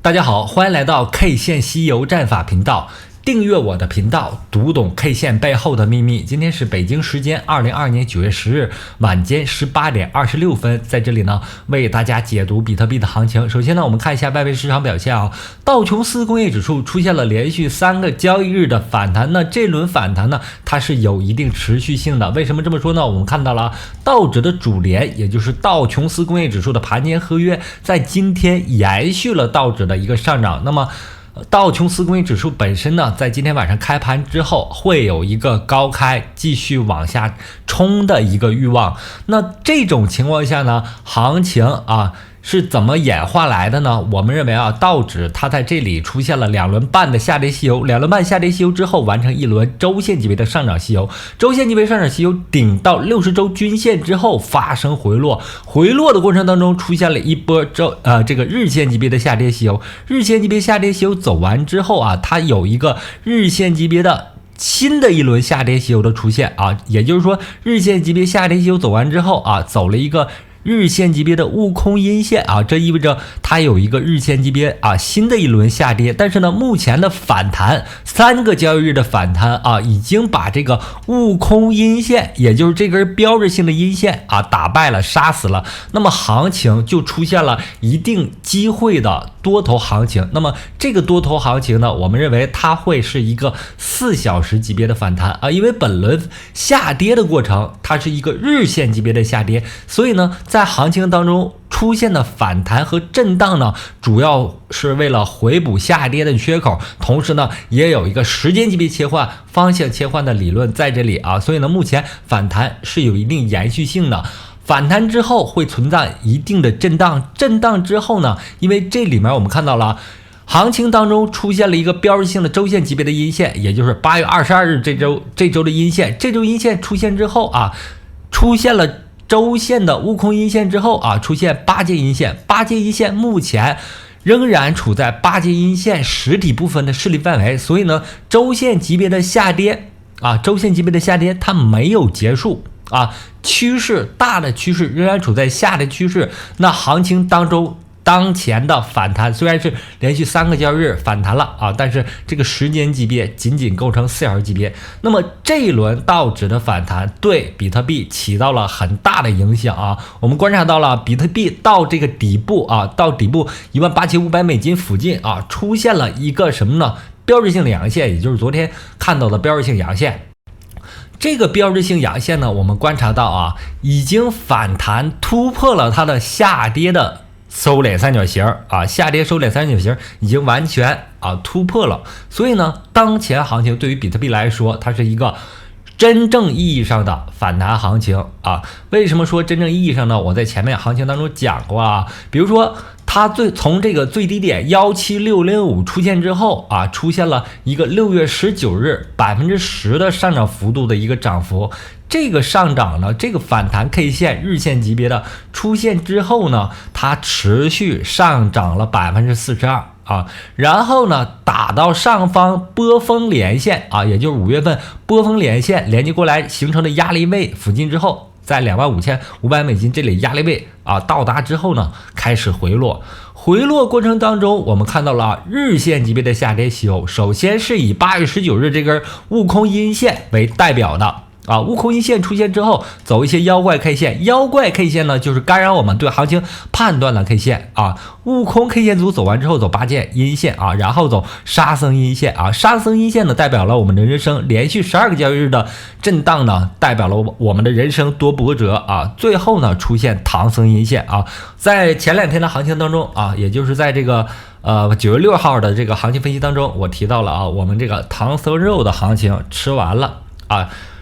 大家好，欢迎来到 K 线西游战法频道，订阅我的频道，读懂 K 线背后的秘密。今天是北京时间2022年9月10日晚间18点26分，在这里呢为大家解读比特币的行情。首先呢，我们看一下外围市场表现啊，道琼斯工业指数出现了连续3个交易日的反弹，那这轮反弹呢，它是有一定持续性的。为什么这么说呢？我们看到了道指的主联，也就是道琼斯工业指数的盘前合约，在今天延续了道指的一个上涨。那么道琼斯工业指数本身呢，在今天晚上开盘之后会有一个高开继续往下冲的一个欲望。那这种情况下呢，行情是怎么演化来的呢？我们认为道指它在这里出现了2轮半的下跌西游，2轮半下跌西游之后完成1轮周线级别的上涨西游，周线级别上涨西游顶到60周均线之后发生回落，回落的过程当中出现了一波这个日线级别的下跌西游，日线级别下跌西游走完之后它有一个日线级别的新的一轮下跌西游的出现也就是说日线级别下跌西游走完之后走了一个日线级别的悟空阴线这意味着它有一个日线级别新的一轮下跌。但是呢，目前的反弹3个交易日的反弹已经把这个悟空阴线，也就是这根标志性的阴线打败了，杀死了。那么行情就出现了一定机会的多头行情。那么这个多头行情呢，我们认为它会是一个4小时级别的反弹因为本轮下跌的过程它是一个日线级别的下跌，所以呢在行情当中出现的反弹和震荡呢，主要是为了回补下跌的缺口，同时呢也有一个时间级别切换、方向切换的理论在这里所以呢目前反弹是有一定延续性的。反弹之后会存在一定的震荡，震荡之后呢，因为这里面我们看到了行情当中出现了一个标志性的周线级别的阴线，也就是8月22日这周的阴线，这周阴线出现之后出现了周线的悟空阴线之后出现8阶阴线，8阶阴线目前仍然处在8阶阴线实体部分的势力范围，所以呢周线级别的下跌周线级别的下跌它没有结束趋势大的趋势仍然处在下的趋势。那行情当中当前的反弹虽然是连续3个交易日反弹了但是这个时间级别仅仅构成4小时级别。那么这一轮道指的反弹对比特币起到了很大的影响我们观察到了比特币到这个底部到底部$18,500附近出现了一个什么呢？标志性的阳线，也就是昨天看到的标志性阳线。这个标志性阳线呢，我们观察到已经反弹突破了它的下跌的收敛三角形下跌收敛三角形已经完全突破了。所以呢，当前行情对于比特币来说，它是一个真正意义上的反弹行情为什么说真正意义上呢？我在前面行情当中讲过比如说它从这个最低点17605出现之后出现了一个6月19日10%的上涨幅度的一个涨幅。这个上涨呢，这个反弹 K 线日线级别的出现之后呢，它持续上涨了42%然后呢打到上方波峰连线也就是5月份波峰连线连接过来形成的压力位附近之后，在$25,500这里压力位到达之后呢，开始回落。回落过程当中，我们看到了日线级别的下跌西游，首先是以8月19日这根悟空阴线为代表的悟空阴线出现之后走一些妖怪 K 线，妖怪 K 线呢就是干扰我们对行情判断的 K 线悟空 K 线组走完之后走8阶阴线然后走沙僧阴线沙僧阴线呢代表了我们的人生连续12个交易日的震荡呢，代表了我们的人生多波折最后呢出现唐僧阴线在前2天的行情当中也就是在这个9月6号的这个行情分析当中，我提到了我们这个唐僧肉的行情吃完了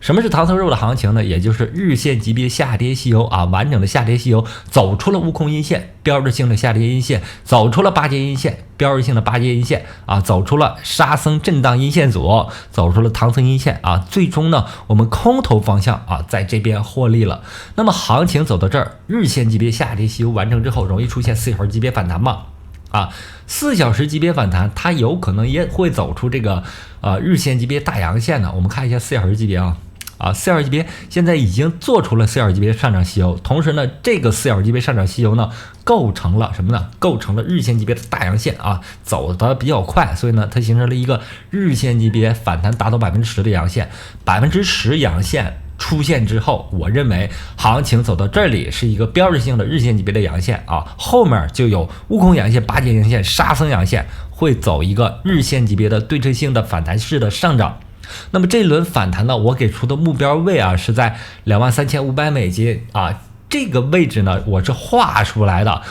什么是唐僧肉的行情呢？也就是日线级别下跌西游完整的下跌西游走出了悟空阴线，标志性的下跌阴线，走出了8阶阴线，标志性的8阶阴线走出了沙僧震荡阴线组，走出了唐僧阴线最终呢我们空头方向在这边获利了。那么行情走到这儿，日线级别下跌西游完成之后，容易出现4小时级别反弹吗？4小时级别反弹它有可能也会走出这个日线级别大阳线的。我们看一下4小时级别啊，4.2级别现在已经做出了4.2级别上涨西游，同时呢，这个4.2级别上涨西游呢，构成了什么呢？构成了日线级别的大阳线啊，走得比较快，所以呢，它形成了一个日线级别反弹达到10%的阳线，10%阳线出现之后，我认为行情走到这里是一个标志性的日线级别的阳线啊，后面就有悟空阳线、八节阳线、沙僧阳线，会走一个日线级别的对称性的反弹式的上涨。那么这一轮反弹呢，我给出的目标位啊是在23,500美金啊，这个位置呢我是画出来的，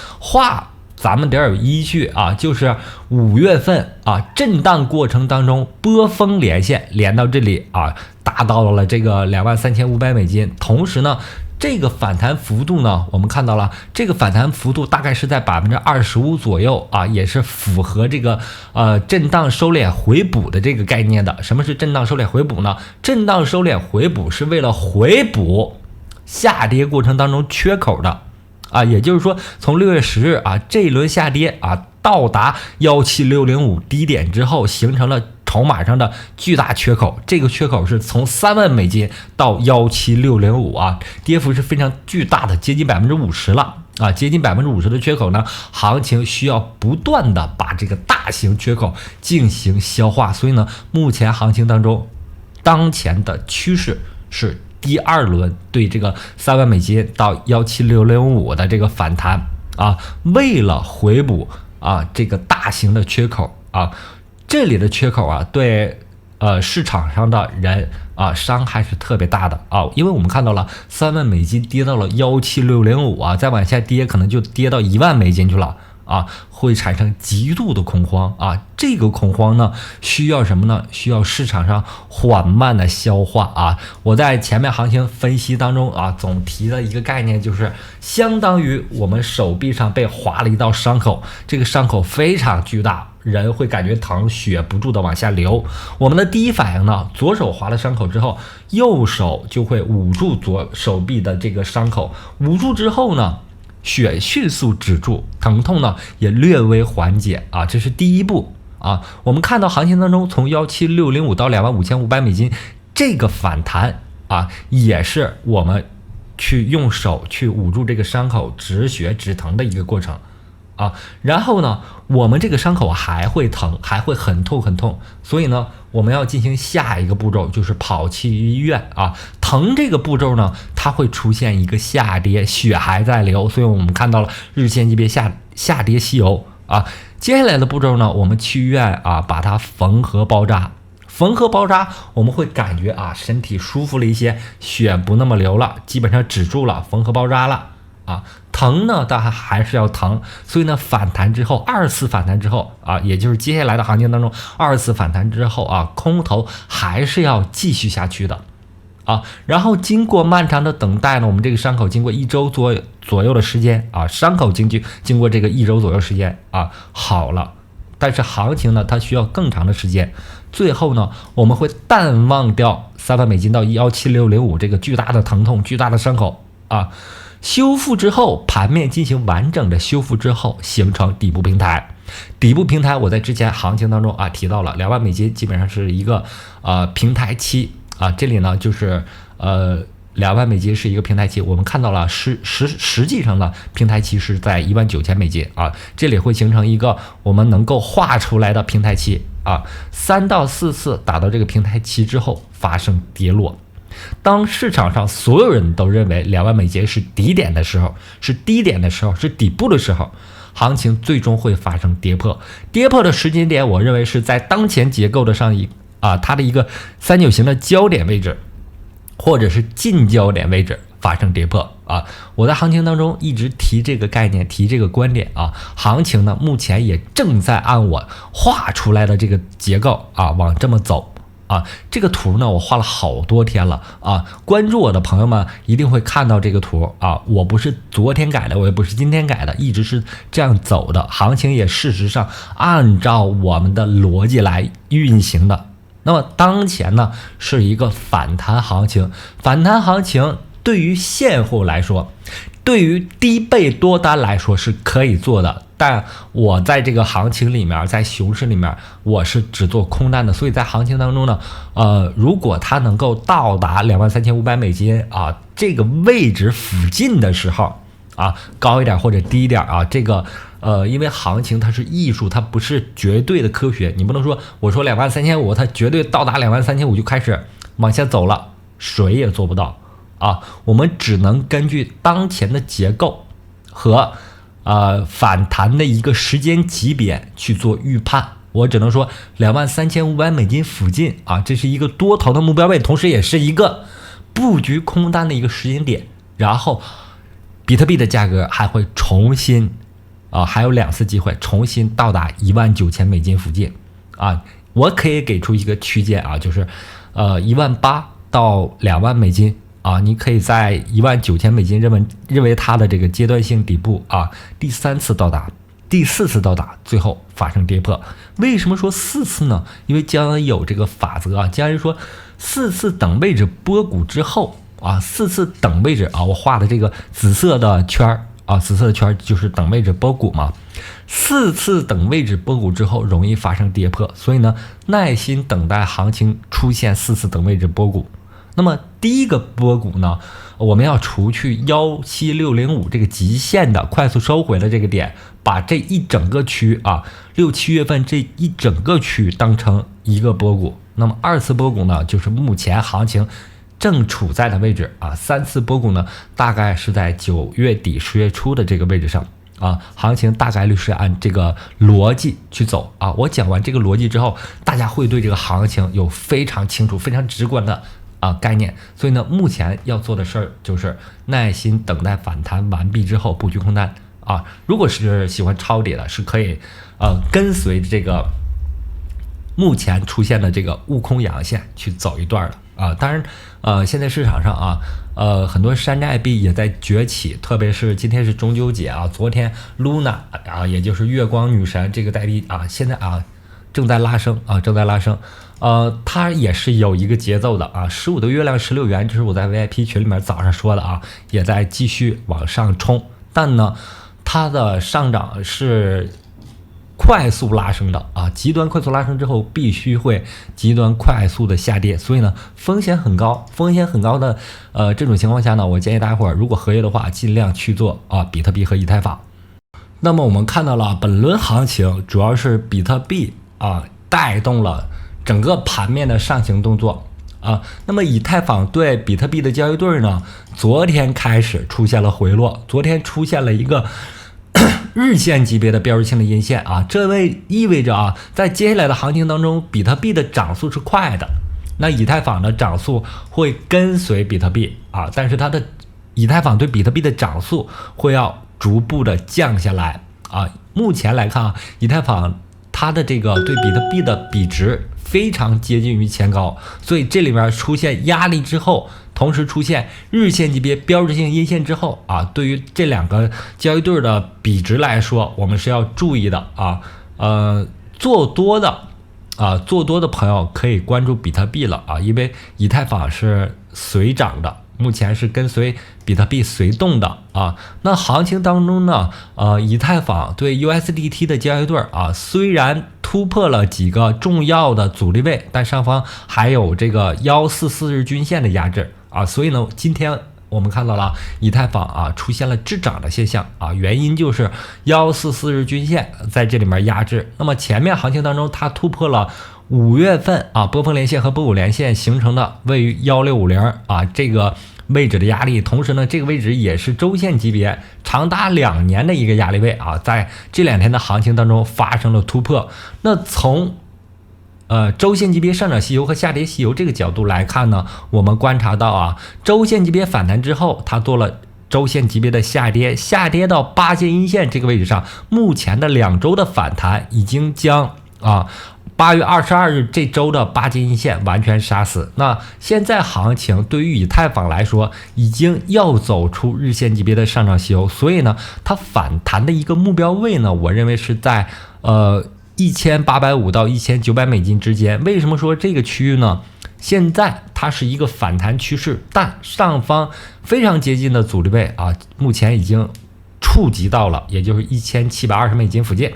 咱们得有依据啊，就是5月份啊震荡过程当中波峰连线连到这里啊，达到了这个23,500美金，同时呢。这个反弹幅度呢，我们看到了，这个反弹幅度大概是在25%左右啊，也是符合这个震荡收敛回补的这个概念的。什么是震荡收敛回补呢？震荡收敛回补是为了回补下跌过程当中缺口的啊，也就是说，从6月10日啊这一轮下跌啊到达17605低点之后，形成了筹码上的巨大缺口，这个缺口是从3万美金到17605啊，跌幅是非常巨大的，接近50%了啊，接近50%的缺口呢，行情需要不断的把这个大型缺口进行消化，所以呢，目前行情当中，当前的趋势是第二轮对这个3万美金到17605的这个反弹啊，为了回补啊这个大型的缺口啊。这里的缺口啊，对市场上的人啊伤害是特别大的啊，因为我们看到了3万美金跌到了17605啊，再往下跌可能就跌到1万美金去了啊，会产生极度的恐慌啊。这个恐慌呢，需要什么呢？需要市场上缓慢的消化啊。我在前面行情分析当中啊，总提的一个概念就是，相当于我们手臂上被划了一道伤口，这个伤口非常巨大。人会感觉疼，血不住的往下流。我们的第一反应呢，左手划了伤口之后，右手就会捂住左手臂的这个伤口，捂住之后呢，血迅速止住，疼痛呢也略微缓解啊，这是第一步啊。我们看到行情当中，从17605到25,500美金这个反弹啊，也是我们去用手去捂住这个伤口止血止疼的一个过程。啊，然后呢，我们这个伤口还会疼，还会很痛很痛，所以呢，我们要进行下一个步骤，就是跑去医院啊。疼这个步骤呢，它会出现一个下跌，血还在流，所以我们看到了日线级别下跌西游啊。接下来的步骤呢，我们去医院啊，把它缝合包扎。缝合包扎，我们会感觉啊，身体舒服了一些，血不那么流了，基本上止住了，缝合包扎了。啊，疼呢，但还是要疼，所以呢，反弹之后，2次反弹之后啊，也就是接下来的行情当中，2次反弹之后啊，空头还是要继续下去的啊。然后经过漫长的等待呢，我们这个伤口经过1周左右的时间啊，伤口经过这个1周左右时间啊，好了。但是行情呢，它需要更长的时间。最后呢，我们会淡忘掉3万美金到17605这个巨大的疼痛、巨大的伤口啊。修复之后，盘面进行完整的修复之后，形成底部平台。底部平台，我在之前行情当中啊提到了2万美金基本上是一个平台期啊，这里呢就是2万美金是一个平台期，我们看到了实际上的平台期是在19000美金啊，这里会形成一个我们能够画出来的平台期啊，3到4次达到这个平台期之后发生跌落。当市场上所有人都认为2万美金是底点的时候，是低点的时候，是底部的时候，行情最终会发生跌破。跌破的时间点，我认为是在当前结构的它的一个三角形的交点位置，或者是近交点位置发生跌破啊。我在行情当中一直提这个概念，提这个观点啊。行情呢，目前也正在按我画出来的这个结构啊往这么走。啊，这个图呢，我画了好多天了啊！关注我的朋友们一定会看到这个图啊！我不是昨天改的，我也不是今天改的，一直是这样走的。行情也事实上按照我们的逻辑来运行的。那么当前呢是一个反弹行情，反弹行情对于现货来说，对于低倍多单来说是可以做的。但我在这个行情里面，在熊市里面，我是只做空单的，所以在行情当中呢，如果它能够到达$23,500啊这个位置附近的时候啊，高一点或者低一点啊，这个因为行情它是艺术，它不是绝对的科学，你不能说我说23,500，它绝对到达23,500就开始往下走了，谁也做不到啊，我们只能根据当前的结构和反弹的一个时间级别去做预判。我只能说$23,500附近啊，这是一个多头的目标位，同时也是一个布局空单的一个时间点。然后比特币的价格还会重新还有2次机会重新到达$19,000附近啊。我可以给出一个区间啊，就是18,000到$20,000啊，你可以在$19,000认为它的这个阶段性底部啊，第3次到达，第4次到达，最后发生跌破。为什么说4次呢？因为江恩有这个法则啊，江恩说4次等位置波谷之后啊，4次等位置啊，我画的这个紫色的圈啊，紫色的圈就是等位置波谷嘛。4次等位置波谷之后容易发生跌破，所以呢，耐心等待行情出现4次等位置波谷。那么第一个波谷呢，我们要除去17605这个极限的快速收回的这个点，把这一整个区啊，6、7月份这一整个区当成一个波谷。那么2次波谷呢，就是目前行情正处在的位置啊。3次波谷呢，大概是在9月底10月初的这个位置上啊。行情大概率是按这个逻辑去走啊。我讲完这个逻辑之后，大家会对这个行情有非常清楚、非常直观的概念。所以呢，目前要做的事儿就是耐心等待反弹完毕之后布局空单啊。如果是喜欢抄底的，是可以跟随这个目前出现的这个悟空阳线去走一段的啊。当然现在市场上很多山寨币也在崛起，特别是今天是中秋节啊，昨天 Luna 啊，也就是月光女神这个代币啊，现在正在拉升啊，正在拉升。它也是有一个节奏的啊，15的月亮16元，这是我在 VIP 群里面早上说的啊，也在继续往上冲，但呢，它的上涨是快速拉升的啊，极端快速拉升之后必须会极端快速的下跌，所以呢，风险很高的这种情况下呢，我建议大家伙儿如果合约的话，尽量去做比特币和以太坊。那么我们看到了本轮行情主要是比特币带动了整个盘面的上行动作那么以太坊对比特币的交易对呢，昨天开始出现了回落，昨天出现了一个日线级别的标志性的阴线这意味着在接下来的行情当中，比特币的涨速是快的，那以太坊的涨速会跟随比特币但是它的以太坊对比特币的涨速会要逐步的降下来目前来看以太坊它的这个对比特币的比值非常接近于前高，所以这里面出现压力之后，同时出现日线级别标志性阴线之后对于这两个交易对的比值来说，我们是要注意的做多的朋友可以关注比特币了因为以太坊是随涨的，目前是跟随比特币随动的那行情当中呢以太坊对 USDT 的交易对虽然突破了几个重要的阻力位，但上方还有这个144日均线的压制所以呢，今天我们看到了以太坊出现了滞涨的现象原因就是144日均线在这里面压制。那么前面行情当中它突破了5月份波峰连线和波谷连线形成的位于1650这个位置的压力，同时呢，这个位置也是周线级别长达2年的一个压力位在这2天的行情当中发生了突破。那从周线级别上涨吸油和下跌吸油这个角度来看呢，我们观察到周线级别反弹之后，它做了周线级别的下跌到8线阴线这个位置上，目前的2周的反弹已经将8月22日这周的8线阴线完全杀死。那现在行情对于以太坊来说，已经要走出日线级别的上涨吸油，所以呢，它反弹的一个目标位呢，我认为是在1850到$1900之间。为什么说这个区域呢？现在它是一个反弹趋势，但上方非常接近的阻力位目前已经触及到了，也就是$1720附近。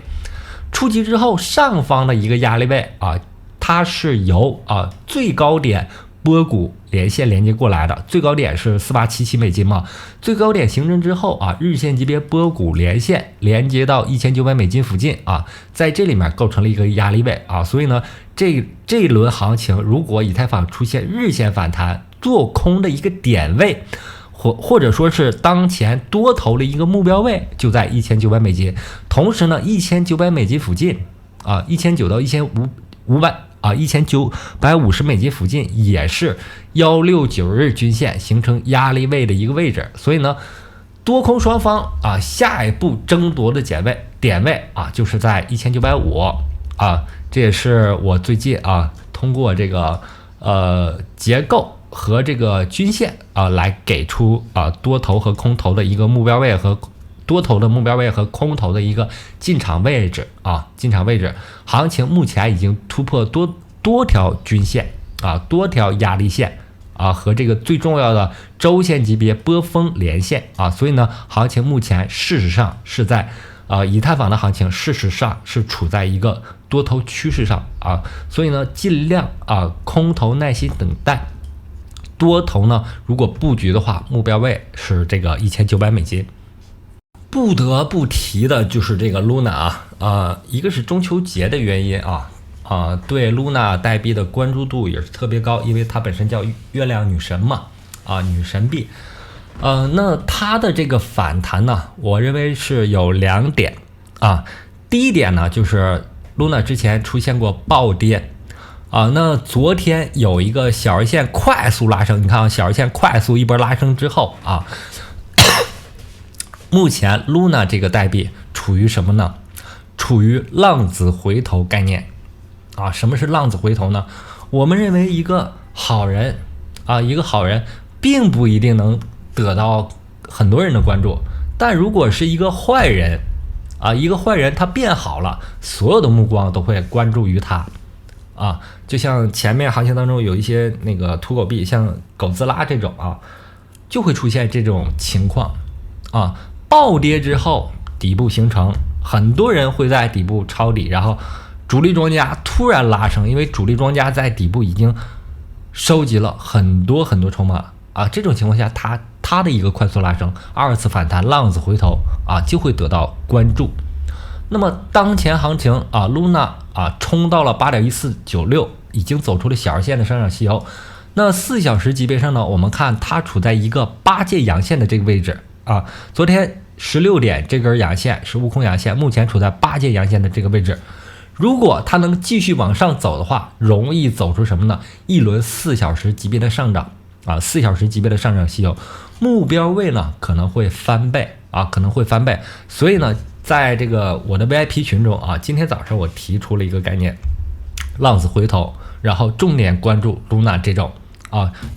触及之后，上方的一个压力位啊，它是由最高点波谷连线连接过来的，最高点是$4877嘛，最高点形成之后啊，日线级别波谷连线连接到$1900附近啊，在这里面构成了一个压力位啊，所以呢，这一轮行情如果以太坊出现日线反弹做空的一个点位，或者说是当前多头的一个目标位就在$1900，同时呢$1900附近啊，1900到1500啊，$1950附近也是169日均线形成压力位的一个位置，所以呢，多空双方啊，下一步争夺的点位啊，就是在$1950啊，这也是我最近啊通过这个结构和这个均线啊来给出多头和空头的一个目标位和多头的目标位和空头的一个进场位置啊，行情目前已经突破多条均线啊，多条压力线啊和这个最重要的周线级别波峰连线啊，所以呢，行情目前事实上是在以太坊的行情事实上是处在一个多头趋势上啊，所以呢，尽量空头耐心等待，多头呢如果布局的话，目标位是这个$1900。不得不提的就是这个 Luna 一个是中秋节的原因对 Luna 代币的关注度也是特别高，因为它本身叫月亮女神嘛女神币。那它的这个反弹呢，我认为是有2点第一点呢，就是 Luna 之前出现过暴跌那昨天有一个小日线快速拉升，你看小日线快速一波拉升之后目前 Luna 这个代币处于什么呢？处于浪子回头概念什么是浪子回头呢？我们认为一个好人并不一定能得到很多人的关注，但如果是一个坏人他变好了，所有的目光都会关注于他就像前面行情当中有一些那个土狗币，像狗兹拉这种就会出现这种情况暴跌之后底部形成，很多人会在底部抄底，然后主力庄家突然拉升，因为主力庄家在底部已经收集了很多筹码这种情况下它的一个快速拉升，二次反弹浪子回头就会得到关注。那么当前行情Luna 冲到了8.1496，已经走出了小日线的上涨细由。那4小时级别上呢，我们看它处在一个8阶阳线的这个位置昨天16点这根阳线是悟空阳线，目前处在8阶阳线的这个位置。如果它能继续往上走的话，容易走出什么呢？一轮4小时级别的上涨4小时级别的上涨细由，目标位呢可能会翻倍所以呢，在这个我的 VIP 群中今天早上我提出了一个概念，浪子回头，然后重点关注 Luna 这种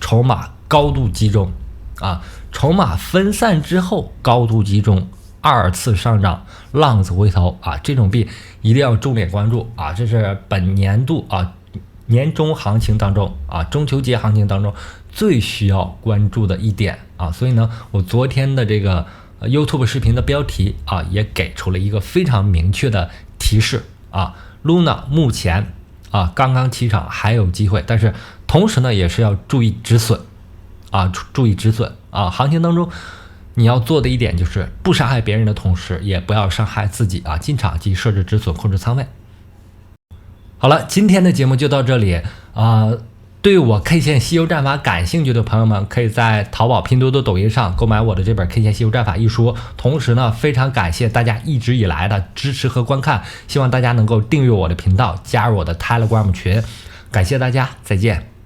筹码高度集中筹码分散之后高度集中，二次上涨浪子回头这种币一定要重点关注这是本年度年中行情当中中秋节行情当中最需要关注的一点所以呢，我昨天的这个YouTube 视频的标题也给出了一个非常明确的提示Luna 目前刚刚起涨还有机会，但是同时呢也是要注意止损行情当中你要做的一点就是不伤害别人的同时，也不要伤害自己进场及设置止损，控制仓位。好了，今天的节目就到这里对我 K 线稀有战法感兴趣的朋友们，可以在淘宝、拼多多、抖音上购买我的这本 K 线稀有战法一书。同时呢，非常感谢大家一直以来的支持和观看，希望大家能够订阅我的频道，加入我的 Telegram 群。感谢大家，再见。